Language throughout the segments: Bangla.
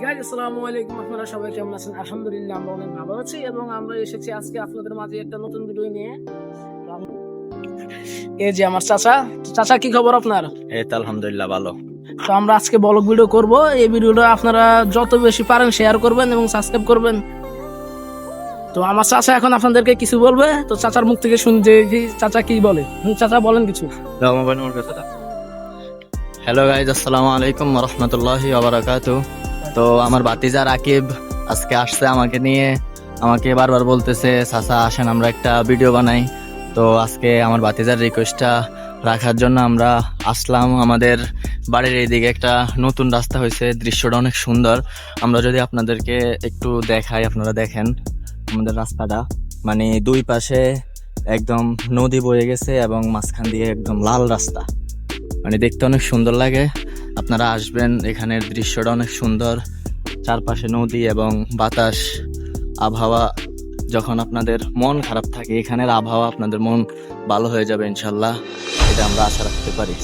গাইস আসসালামু আলাইকুম, আপনারা সবাই কেমন আছেন? আলহামদুলিল্লাহ আমরা অনেক ভালো আছি এবং আমরা এসেছি আজকে আপনাদের মাঝে একটা নতুন ভিডিও নিয়ে। এই যে আমার চাচা। চাচা, কি খবর আপনার? এই তো আলহামদুলিল্লাহ ভালো। তো আমরা আজকে ব্লগ ভিডিও করব। এই ভিডিওটা আপনারা যত বেশি পারেন শেয়ার করবেন এবং সাবস্ক্রাইব করবেন। তো আমার চাচা এখন আপনাদেরকে কিছু বলবে, তো চাচার মুখ থেকে শুনতে চাচা কি বলে। চাচা বলেন কিছু। হ্যালো গাইজ, আসসালামু আলাইকুম ওয়া রাহমাতুল্লাহি ওয়া বারাকাতুহু। তো আমার ভাতিজা রাকিব আজকে আসছে আমাকে নিয়ে, আমাকে বারবার বলতেছে চাচা আসেন আমরা একটা ভিডিও বানাই। তো আজকে আমার ভাতিজার রিকোয়েস্টটা রাখার জন্য আমরা আসলাম। আমাদের বাড়ির এইদিকে একটা নতুন রাস্তা হয়েছে, দৃশ্যটা অনেক সুন্দর। আমরা যদি আপনাদেরকে একটু দেখাই, আপনারা দেখেন আমাদের রাস্তাটা, মানে দুই পাশে একদম নদী বয়ে গেছে এবং মাঝখান দিয়ে একদম লাল রাস্তা, মানে দেখতে অনেক সুন্দর লাগে। আপনারা আসবেন, এখানের দৃশ্যটা অনেক সুন্দর, চারপাশে নদী এবং বাতাস, আবহাওয়া। যখন আপনাদের মন খারাপ থাকে এখানের আবহাওয়া আপনাদের মন ভালো হয়ে যাবে ইনশাল্লাহ, এটা আমরা আশা রাখতে পারি।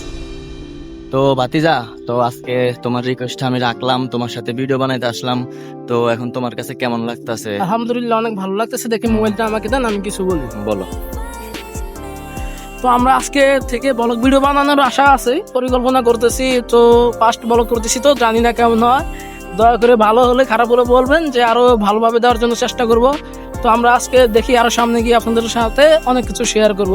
তো ভাতিজা, তো আজকে তোমার রিকোয়েস্ট আমি রাখলাম, তোমার সাথে ভিডিও বানাইতে আসলাম। তো এখন তোমার কাছে কেমন লাগতেছে? আলহামদুলিল্লাহ অনেক ভালো লাগতেছে। দেখি মোবাইলটা আমাকে দেন, আমি কিছু বলি। বলো। তো আমরা আজকে থেকে ব্লগ ভিডিও বানানোর আশা আছে, পরিকল্পনা করতেছি। তো ফার্স্ট ব্লগ করতেছি, তো জানি না কেমন হয়। দয়া করে ভালো হলে খারাপ হলে বলবেন, যে আরো ভালোভাবে দেওয়ার জন্য চেষ্টা করব। তো আমরা আজকে দেখি আরো সামনে গিয়ে আপনাদের সাথে অনেক কিছু শেয়ার করব।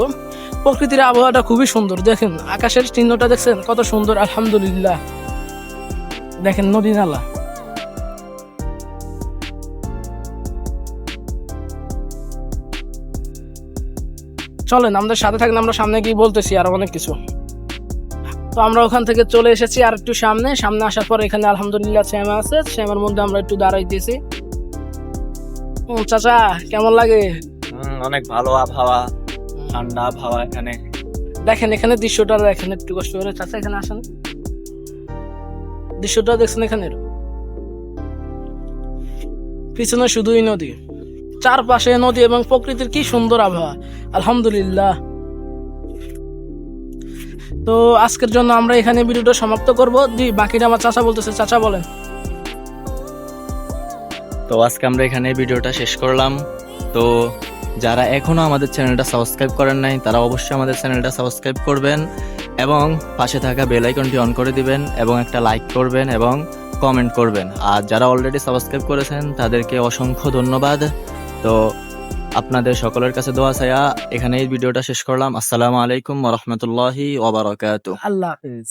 প্রকৃতির আবহাওয়াটা খুবই সুন্দর, দেখেন আকাশের চিহ্নটা দেখছেন কত সুন্দর। আলহামদুলিল্লাহ, দেখেন নদী নালা। চলেন আমাদের সাথে থাকেন, আমরা সামনে গিয়ে বলতেছি আরো অনেক কিছু। তো আমরা ওখান থেকে চলে এসেছি আর একটু সামনে আসার পর এখানে আলহামদুলিল্লাহ শ্যামা আছে, শ্যামার মধ্যে আমরা একটু দাঁড়াইতেছি। চাচা কেমন লাগে? অনেক ভালো আবহাওয়া, ঠান্ডা আবহাওয়া এখানে। দেখেন এখানে দৃশ্যটা দেখেন একটু কষ্ট করে। চাচা এখানে আসেন, দৃশ্যটা দেখছেন এখানের পিছনে শুধুই নদী, চারপাশে নদী এবং প্রকৃতির কি সুন্দর আবহাওয়া। আলহামদুলিল্লাহ। তো আজকের জন্য আমরা এখানে ভিডিওটা সমাপ্ত করব। বাকিটা আমার চাচা বলতেছে, চাচা বলেন। তো আজকে আমরা এখানে ভিডিওটা শেষ করলাম। তো যারা এখনো আমাদের চ্যানেলটা সাবস্ক্রাইব করেন নাই তারা অবশ্যই আমাদের চ্যানেলটা সাবস্ক্রাইব করবেন এবং পাশে থাকা বেল আইকনটি অন করে দিবেন এবং একটা লাইক করবেন এবং কমেন্ট করবেন। আর যারা অলরেডি সাবস্ক্রাইব করেছেন তাদেরকে অসংখ্য ধন্যবাদ। তো আপনাদের সকলের কাছে দোয়া চাইয়া এখানে এই ভিডিওটা শেষ করলাম। আসসালামু আলাইকুম ওয়া রাহমাতুল্লাহি ওয়া বারাকাতুহু। আল্লাহ হাফেজ।